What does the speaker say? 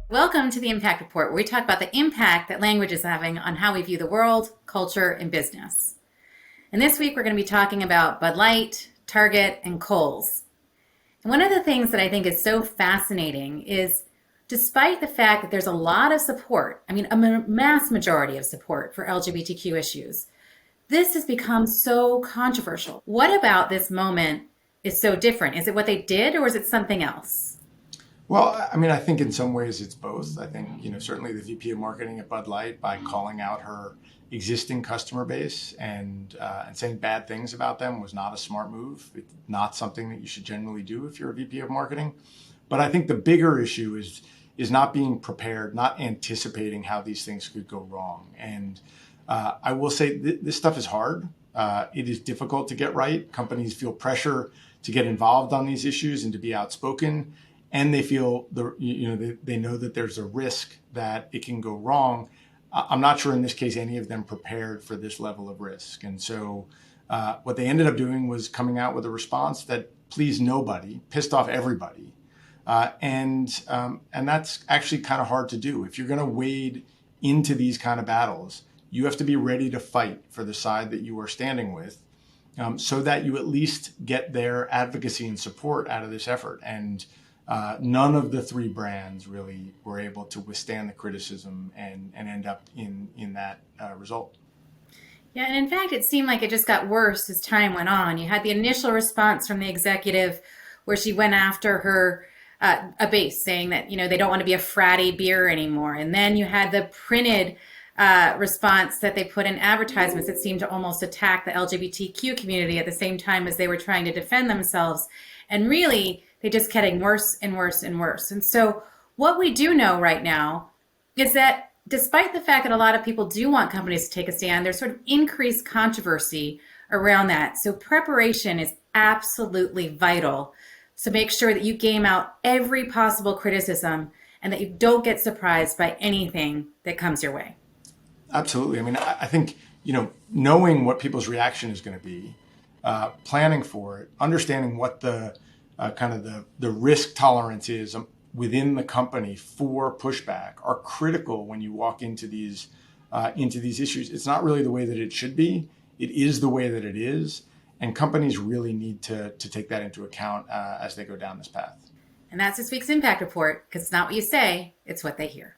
Welcome to the Impact Report, where we talk about the impact that language is having on how we view the world, culture, and business. And this week, we're going to be talking about Bud Light, Target, and Kohls. And one of the things that I think is so fascinating is despite the fact that there's a lot of support, a mass majority of support for LGBTQ issues, this has become so controversial. What about this moment is so different? Is it what they did or is it something else? Well, I think in some ways it's both. I think, certainly the VP of marketing at Bud Light, by calling out her existing customer base and saying bad things about them, was not a smart move. It's not something that you should generally do if you're a VP of marketing. But I think the bigger issue is not being prepared, not anticipating how these things could go wrong. And I will say this stuff is hard. It is difficult to get right. Companies feel pressure to get involved on these issues and to be outspoken, and they feel they know that there's a risk that it can go wrong. I'm not sure in this case any of them prepared for this level of risk, and so what they ended up doing was coming out with a response that pleased nobody, pissed off everybody, and that's actually kind of hard to do. If you're going to wade into these kind of battles, you have to be ready to fight for the side that you are standing with, so that you at least get their advocacy and support out of this effort. And none of the three brands really were able to withstand the criticism and end up in that result. Yeah, and in fact, it seemed like it just got worse as time went on. You had the initial response from the executive where she went after her a base saying that, they don't want to be a fratty beer anymore. And then you had the printed response that they put in advertisements that seemed to almost attack the LGBTQ community at the same time as they were trying to defend themselves. And really, they just getting worse and worse and worse. And so what we do know right now is that despite the fact that a lot of people do want companies to take a stand, there's sort of increased controversy around that. So preparation is absolutely vital. So make sure that you game out every possible criticism and that you don't get surprised by anything that comes your way. Absolutely. I think, knowing what people's reaction is going to be, planning for it, understanding what the kind of the risk tolerance is within the company for pushback are critical when you walk into these issues. It's not really the way that it should be. It is the way that it is. And companies really need to take that into account as they go down this path. And that's this week's Impact Report, because it's not what you say, it's what they hear.